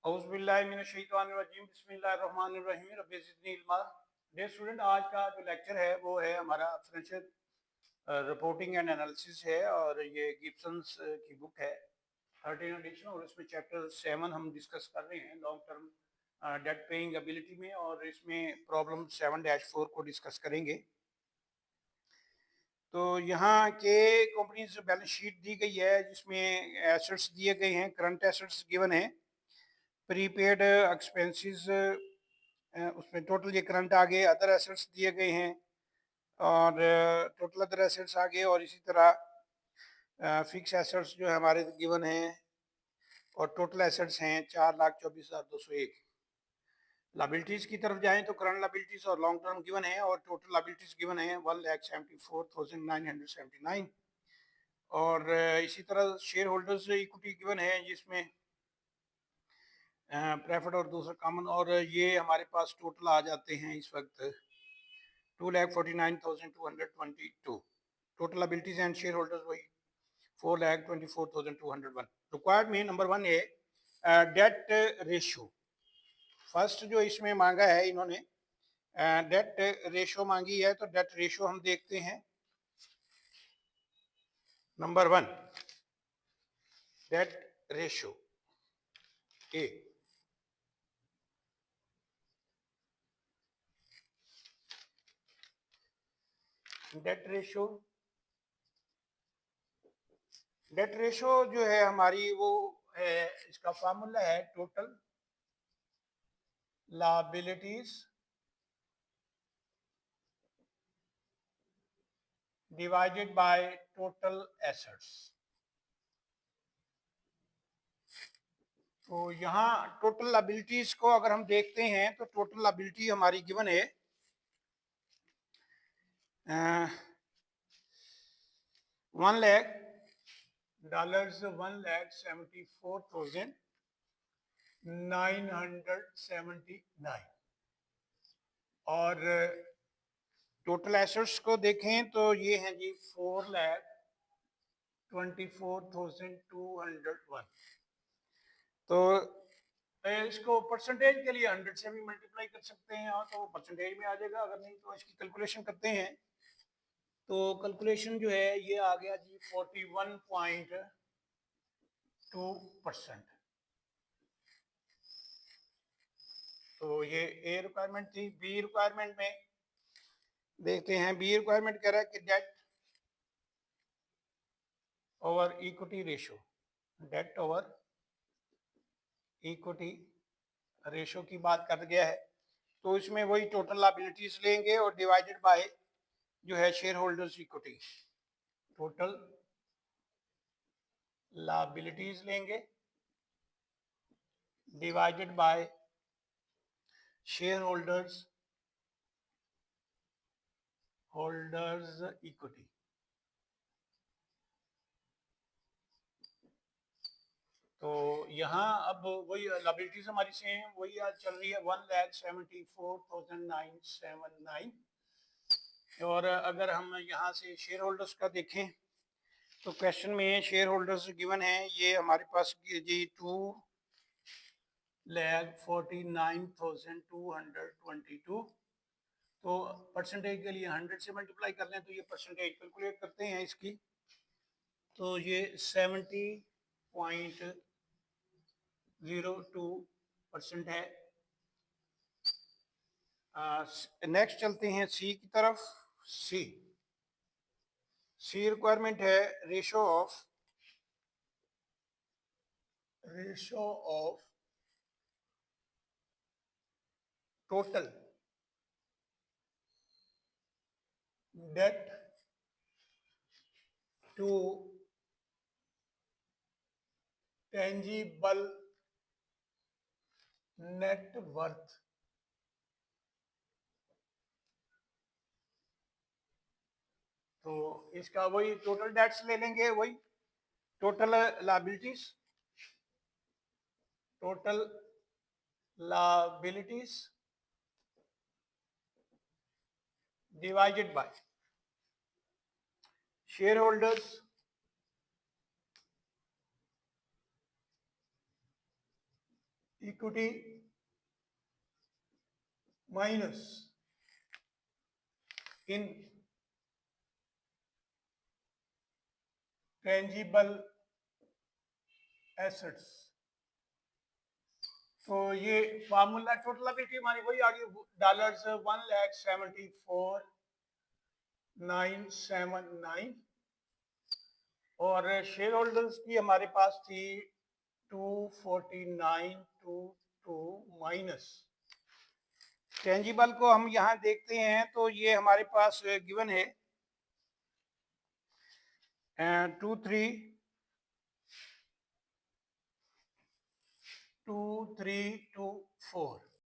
औज़ुबिल्लाहिमिनश्शैतानिर्रजीम बिस्मिल्लाहिर्रहमानिर्रहीम rabbi ज़िदनी इल्मा। Dear student, आज का जो लेक्चर है वो है हमारा फाइनेंशियल रिपोर्टिंग एंड एनालिसिस है और ये गिब्सन्स की बुक है 13 एडिशन और इसमें चैप्टर 7 हम डिस्कस कर रहे हैं long term debt paying ability में और इसमें प्रॉब्लम 7-4 को डिस्कस करेंगे। तो यहाँ के कंपनीज बैलेंस शीट दी गई है जिसमें एसेट्स दिए गए हैं, करंट एसेट्स गिवन है, प्रीपेड एक्सपेंसेस उसमें टोटल ये करंट आ गए, अदर एसेट्स दिए गए हैं और टोटल अदर एसेट्स आ गए और इसी तरह फिक्स एसेट्स जो है हमारे गिवन हैं और टोटल एसेट्स हैं 4,24,201। लाबिलिटीज की तरफ जाएं तो करंट लाबिलिटीज और लॉन्ग टर्म गिवन है और टोटल लाबिलिटीज गिवन है 1,74,979 और इसी तरह शेयर होल्डर्स इक्विटी गिवन है जिसमें प्रेफर्ड और दूसरा कॉमन और ये हमारे पास टोटल आ जाते हैं इस वक्त 2,49,222। Total abilities and share holders वही 4,24,201। रिक्वायर्ड में नंबर 1 है डेट रेशियो। फर्स्ट जो इसमें मांगा है इन्होंने डेट रेशियो मांगी है, तो डेट रेशियो हम देखते हैं। Number 1 debt ratio A, debt ratio जो है हमारी वो है, इसका फार्मूला है total liabilities divided by total assets. तो यहाँ टोटल लायबिलिटीज को अगर हम देखते हैं तो टोटल लायबिलिटी हमारी गिवन है $1,74,979 और टोटल एसेट्स को देखें तो ये हैं जी 4,24,201। तो इसको परसेंटेज के लिए 100 से भी मल्टीप्लाई कर सकते हैं और तो परसेंटेज में आ जाएगा, अगर नहीं तो इसकी कैलकुलेशन करते हैं तो कैलकुलेशन जो है ये आ गया जी 41.2%। तो ये ए रिक्वायरमेंट थी। बी रिक्वायरमेंट में देखते हैं। बी रिक्वायरमेंट कह रहा है कि debt over equity ratio, debt over equity ratio की बात कर गया है, तो इसमें वही टोटल लायबिलिटीज लेंगे और डिवाइडेड बाय जो है share holders equity. Total liabilities लेंगे divided by share holders equity. तो यहाँ अब वही लायबिलिटीज हमारी सेम वही आज चल रही है 1,74,979 और अगर हम यहाँ से शेयर होल्डर्स का देखें तो क्वेश्चन में शेयर होल्डर्स गिवन है ये हमारे पास जी 2,49,222। तो परसेंटेज के लिए 100 से मल्टीप्लाई कर लें तो ये परसेंटेज कैलकुलेट करते हैं इसकी, तो ये 70.02% है। नेक्स्ट चलते हैं सी की तरफ। सी रिक्वायरमेंट है ratio of total debt to tangible net worth. तो इसका वही टोटल डेट्स ले लेंगे, वही total liabilities divided by share holders equity minus intangible assets. तो ये फार्मूला टोटलिटी हमारी वही आ गई डॉलर्स 1,74,979 और शेयर होल्डर्स की हमारे पास थी 249,222 माइनस टेंजिबल को हम यहाँ देखते हैं तो ये हमारे पास गिवन है 2324